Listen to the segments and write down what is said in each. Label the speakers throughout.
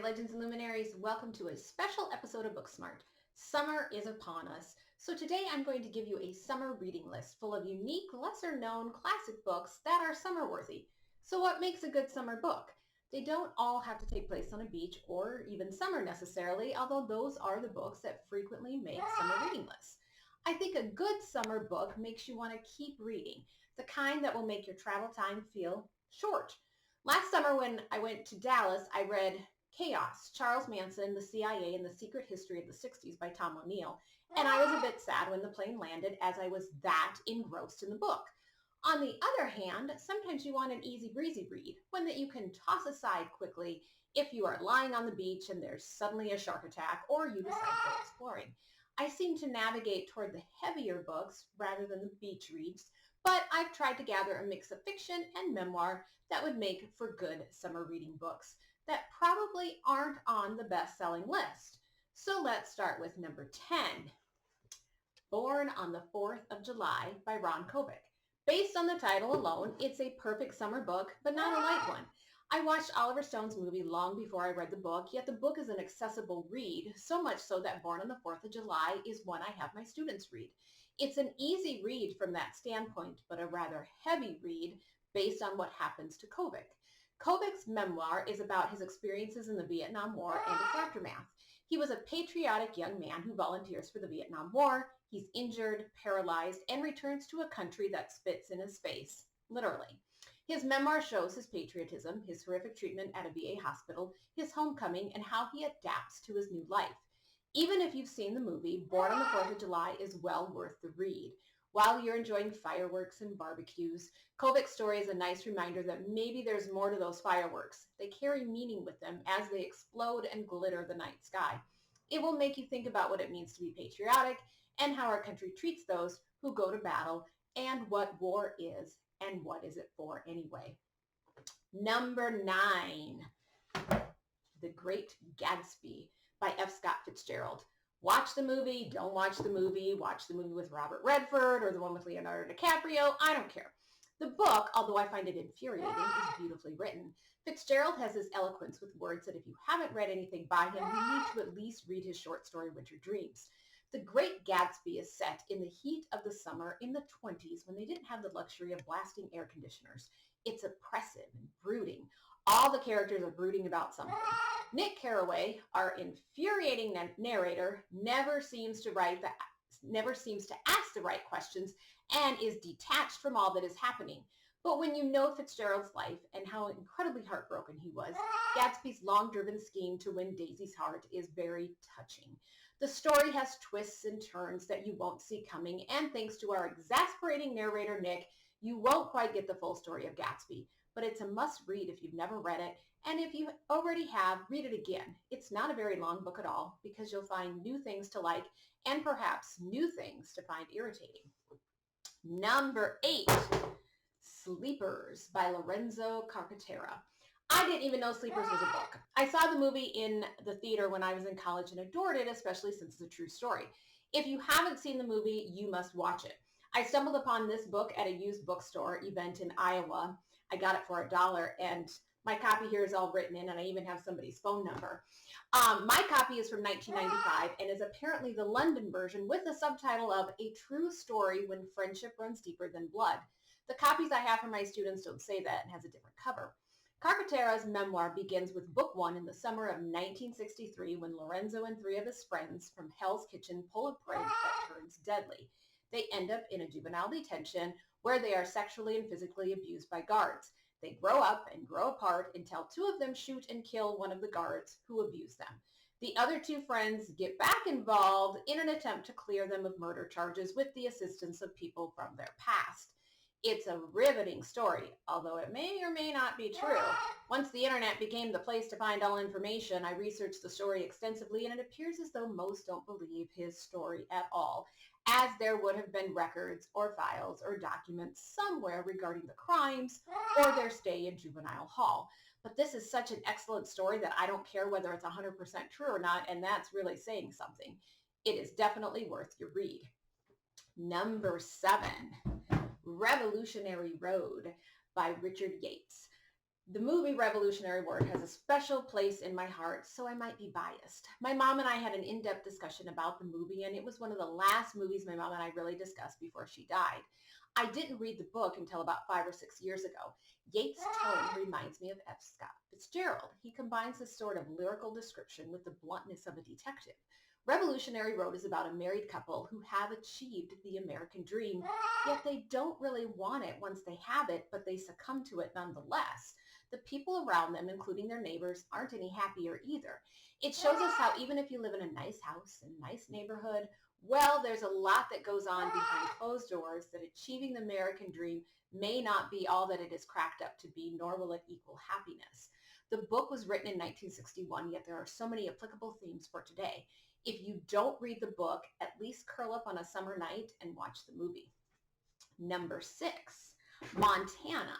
Speaker 1: Legends and Luminaries. Welcome to a special episode of Booksmart. Summer is upon us, so today I'm going to give you a summer reading list full of unique, lesser-known classic books that are summer-worthy. So what makes a good summer book? They don't all have to take place on a beach or even summer necessarily, although those are the books that frequently make summer reading lists. I think a good summer book makes you want to keep reading, the kind that will make your travel time feel short. Last summer when I went to Dallas, I read Chaos, Charles Manson, the CIA, and the Secret History of the 60s by Tom O'Neill, and I was a bit sad when the plane landed as I was that engrossed in the book. On the other hand, sometimes you want an easy breezy read, one that you can toss aside quickly if you are lying on the beach and there's suddenly a shark attack or you decide to go exploring. I seem to navigate toward the heavier books rather than the beach reads, but I've tried to gather a mix of fiction and memoir that would make for good summer reading books that probably aren't on the best-selling list. So let's start with number 10, Born on the 4th of July by Ron Kovic. Based on the title alone, it's a perfect summer book, but not a light one. I watched Oliver Stone's movie long before I read the book, yet the book is an accessible read, so much so that Born on the 4th of July is one I have my students read. It's an easy read from that standpoint, but a rather heavy read based on what happens to Kovic. Kovic's memoir is about his experiences in the Vietnam War and its aftermath. He was a patriotic young man who volunteers for the Vietnam War. He's injured, paralyzed, and returns to a country that spits in his face, literally. His memoir shows his patriotism, his horrific treatment at a VA hospital, his homecoming, and how he adapts to his new life. Even if you've seen the movie, Born on the 4th of July is well worth the read. While you're enjoying fireworks and barbecues, Kovic's story is a nice reminder that maybe there's more to those fireworks. They carry meaning with them as they explode and glitter the night sky. It will make you think about what it means to be patriotic and how our country treats those who go to battle and what war is and what is it for anyway. Number 9, The Great Gatsby by F. Scott Fitzgerald. Watch the movie, don't watch the movie with Robert Redford or the one with Leonardo DiCaprio, I don't care. The book, although I find it infuriating, is beautifully written. Fitzgerald has this eloquence with words that if you haven't read anything by him, you need to at least read his short story, Winter Dreams. The Great Gatsby is set in the heat of the summer in the 20s when they didn't have the luxury of blasting air conditioners. It's oppressive and brooding. All the characters are brooding about something. Nick Carraway, our infuriating narrator, never seems to ask the right questions and is detached from all that is happening. But when you know Fitzgerald's life and how incredibly heartbroken he was, Gatsby's long-driven scheme to win Daisy's heart is very touching. The story has twists and turns that you won't see coming, and thanks to our exasperating narrator, Nick, you won't quite get the full story of Gatsby. But it's a must-read if you've never read it, and if you already have, read it again. It's not a very long book at all, because you'll find new things to like, and perhaps new things to find irritating. Number 8. Sleepers by Lorenzo Carcaterra. I didn't even know Sleepers was a book. I saw the movie in the theater when I was in college and adored it, especially since it's a true story. If you haven't seen the movie, you must watch it. I stumbled upon this book at a used bookstore event in Iowa. I got it for $1, and my copy here is all written in, and I even have somebody's phone number. My copy is from 1995 and is apparently the London version with the subtitle of A True Story When Friendship Runs Deeper Than Blood. The copies I have for my students don't say that and has a different cover. Carcaterra's memoir begins with book 1 in the summer of 1963 when Lorenzo and 3 of his friends from Hell's Kitchen pull a prank that turns deadly. They end up in a juvenile detention where they are sexually and physically abused by guards. They grow up and grow apart until 2 of them shoot and kill one of the guards who abused them. The other 2 friends get back involved in an attempt to clear them of murder charges with the assistance of people from their past. It's a riveting story, although it may or may not be true. Once the internet became the place to find all information, I researched the story extensively, and it appears as though most don't believe his story at all, as there would have been records or files or documents somewhere regarding the crimes or their stay in juvenile hall. But this is such an excellent story that I don't care whether it's 100% true or not, and that's really saying something. It is definitely worth your read. Number 7. Revolutionary Road by Richard Yates. The movie Revolutionary War has a special place in my heart, so I might be biased. My mom and I had an in-depth discussion about the movie, and it was one of the last movies my mom and I really discussed before she died. I didn't read the book until about 5 or 6 years ago. Yates' tone reminds me of F. Scott Fitzgerald. He combines this sort of lyrical description with the bluntness of a detective. Revolutionary Road is about a married couple who have achieved the American dream, yet they don't really want it once they have it, but they succumb to it nonetheless. The people around them, including their neighbors, aren't any happier either. It shows us how even if you live in a nice house in a nice neighborhood, well, there's a lot that goes on behind closed doors, that achieving the American dream may not be all that it is cracked up to be, nor will it equal happiness. The book was written in 1961, yet there are so many applicable themes for today. If you don't read the book, at least curl up on a summer night and watch the movie. Number 6, Montana,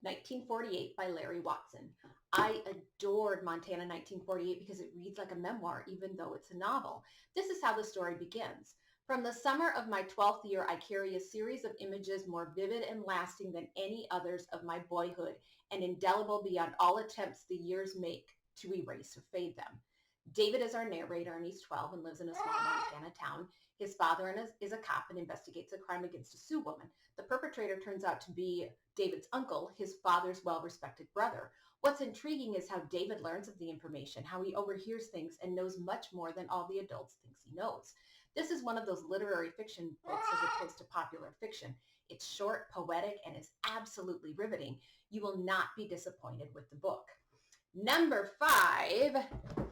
Speaker 1: 1948 by Larry Watson. I adored Montana 1948 because it reads like a memoir, even though it's a novel. This is how the story begins. From the summer of my 12th year, I carry a series of images more vivid and lasting than any others of my boyhood, and indelible beyond all attempts the years make to erase or fade them. David is our narrator, and he's 12 and lives in a small Montana town. His father is a cop and investigates a crime against a Sioux woman. The perpetrator turns out to be David's uncle, his father's well-respected brother. What's intriguing is how David learns of the information, how he overhears things and knows much more than all the adults thinks he knows. This is one of those literary fiction books as opposed to popular fiction. It's short, poetic, and is absolutely riveting. You will not be disappointed with the book. Number 5,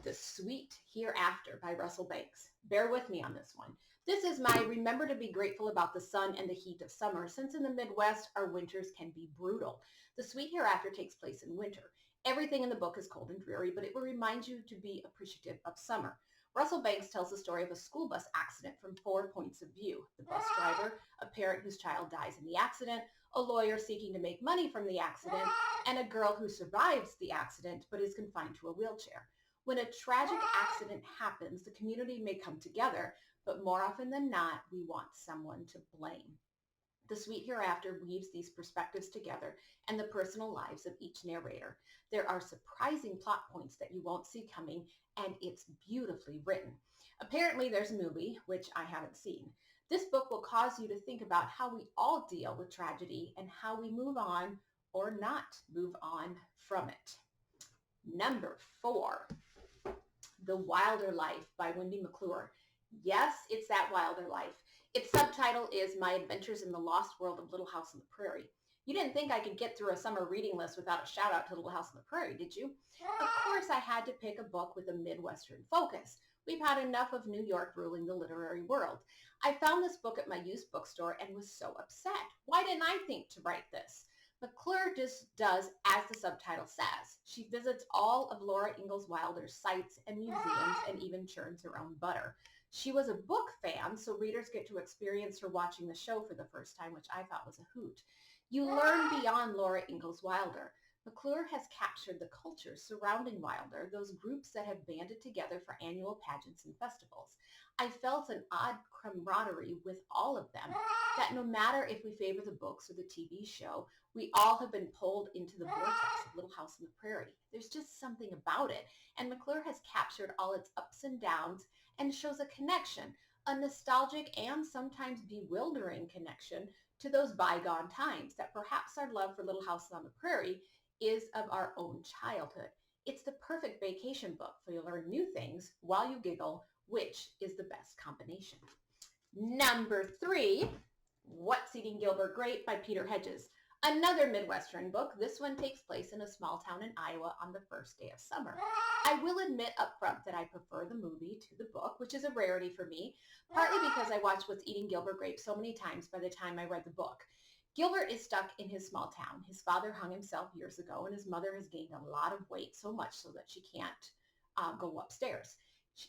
Speaker 1: The Sweet Hereafter by Russell Banks. Bear with me on this one. This is my remember to be grateful about the sun and the heat of summer, since in the Midwest, our winters can be brutal. The Sweet Hereafter takes place in winter. Everything in the book is cold and dreary, but it will remind you to be appreciative of summer. Russell Banks tells the story of a school bus accident from 4 points of view. The bus driver, a parent whose child dies in the accident, a lawyer seeking to make money from the accident, and a girl who survives the accident but is confined to a wheelchair. When a tragic accident happens, the community may come together, but more often than not, we want someone to blame. The Sweet Hereafter weaves these perspectives together and the personal lives of each narrator. There are surprising plot points that you won't see coming, and it's beautifully written. Apparently, there's a movie, which I haven't seen. This book will cause you to think about how we all deal with tragedy and how we move on or not move on from it. Number 4, The Wilder Life by Wendy McClure. Yes, it's that Wilder Life. Its subtitle is My Adventures in the Lost World of Little House on the Prairie. You didn't think I could get through a summer reading list without a shout out to Little House on the Prairie, did you? Of course, I had to pick a book with a Midwestern focus. We've had enough of New York ruling the literary world. I found this book at my used bookstore and was so upset. Why didn't I think to write this? McClure just does as the subtitle says. She visits all of Laura Ingalls Wilder's sites and museums and even churns her own butter. She was a book fan, so readers get to experience her watching the show for the first time, which I thought was a hoot. You learn beyond Laura Ingalls Wilder. McClure has captured the culture surrounding Wilder, those groups that have banded together for annual pageants and festivals. I felt an odd camaraderie with all of them, that no matter if we favor the books or the TV show, we all have been pulled into the vortex of Little House on the Prairie. There's just something about it, and McClure has captured all its ups and downs and shows a connection, a nostalgic and sometimes bewildering connection to those bygone times, that perhaps our love for Little House on the Prairie is of our own childhood. It's the perfect vacation book for you to learn new things while you giggle, which is the best combination. Number 3, What's Eating Gilbert Grape by Peter Hedges. Another Midwestern book. This one takes place in a small town in Iowa on the first day of summer. I will admit up front that I prefer the movie to the book, which is a rarity for me, partly because I watched What's Eating Gilbert Grape so many times by the time I read the book. Gilbert is stuck in his small town. His father hung himself years ago, and his mother has gained a lot of weight, so much so that she can't go upstairs.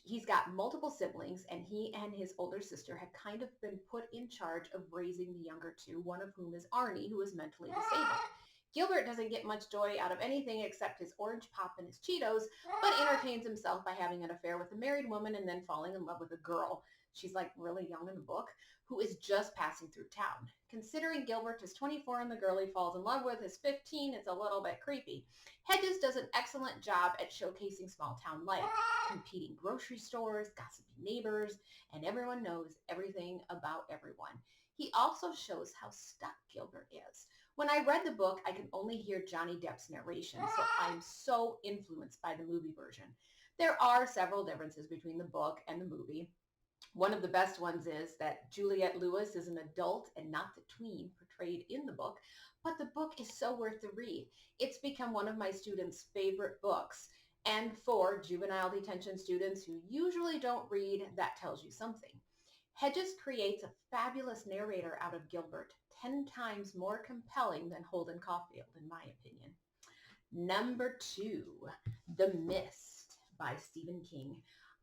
Speaker 1: He's got multiple siblings, and he and his older sister have kind of been put in charge of raising the younger two, one of whom is Arnie, who is mentally disabled. Gilbert doesn't get much joy out of anything except his orange pop and his Cheetos, but entertains himself by having an affair with a married woman and then falling in love with a girl. she's like really young in the book, who is just passing through town. Considering Gilbert is 24 and the girl he falls in love with is 15, it's a little bit creepy. Hedges does an excellent job at showcasing small town life, competing grocery stores, gossipy neighbors, and everyone knows everything about everyone. He also shows how stuck Gilbert is. When I read the book, I could only hear Johnny Depp's narration, so I'm so influenced by the movie version. There are several differences between the book and the movie. One of the best ones is that Juliette Lewis is an adult and not the tween portrayed in the book, but the book is so worth the read. It's become one of my students' favorite books. And for juvenile detention students who usually don't read, that tells you something. Hedges creates a fabulous narrator out of Gilbert, 10 times more compelling than Holden Caulfield, in my opinion. Number 2, The Mist by Stephen King.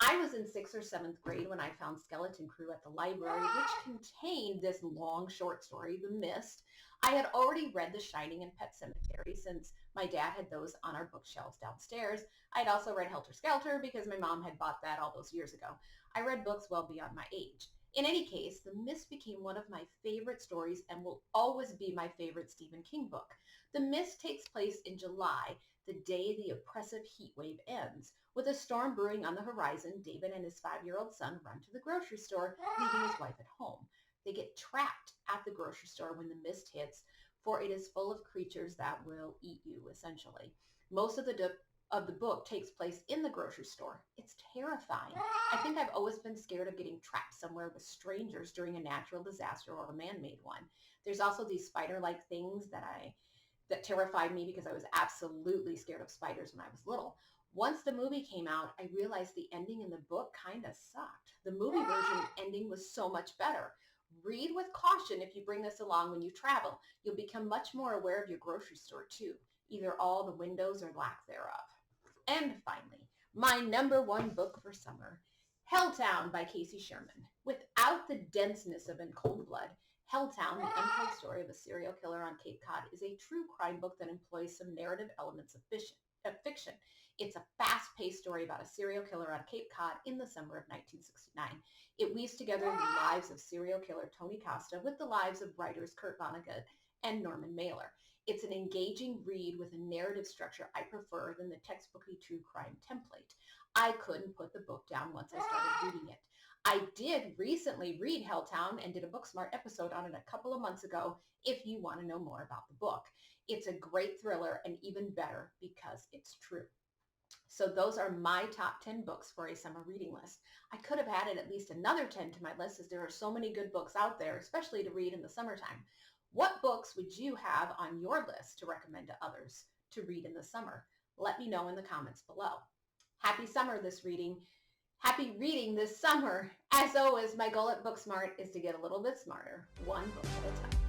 Speaker 1: I was in 6th or 7th grade when I found Skeleton Crew at the library, which contained this long short story, The Mist. I had already read The Shining and Pet Sematary since my dad had those on our bookshelves downstairs. I had also read Helter Skelter because my mom had bought that all those years ago. I read books well beyond my age. In any case, The Mist became one of my favorite stories and will always be my favorite Stephen King book. The Mist takes place in July, the day the oppressive heat wave ends. With a storm brewing on the horizon, David and his 5-year-old son run to the grocery store, leaving his wife at home. They get trapped at the grocery store when the mist hits, for it is full of creatures that will eat you, essentially. Most of the book takes place in the grocery store. It's terrifying. I think I've always been scared of getting trapped somewhere with strangers during a natural disaster or a man-made one. There's also these spider-like things that terrified me because I was absolutely scared of spiders when I was little. Once the movie came out, I realized the ending in the book kind of sucked. The movie version ending was so much better. Read with caution if you bring this along when you travel. You'll become much more aware of your grocery store too, either all the windows or lack thereof. And finally, my number 1 book for summer, Helltown by Casey Sherman. Without the denseness of In Cold Blood, Helltown, the untold story of a serial killer on Cape Cod, is a true crime book that employs some narrative elements of fiction. It's a fast-paced story about a serial killer on Cape Cod in the summer of 1969. It weaves together the lives of serial killer Tony Costa with the lives of writers Kurt Vonnegut and Norman Mailer. It's an engaging read with a narrative structure I prefer than the textbooky true crime template. I couldn't put the book down once I started reading it. I did recently read Helltown and did a Booksmart episode on it a couple of months ago if you want to know more about the book. It's a great thriller and even better because it's true. So those are my top 10 books for a summer reading list. I could have added at least another 10 to my list as there are so many good books out there, especially to read in the summertime. What books would you have on your list to recommend to others to read in the summer? Let me know in the comments below. Happy reading this summer. As always, my goal at Booksmart is to get a little bit smarter, one book at a time.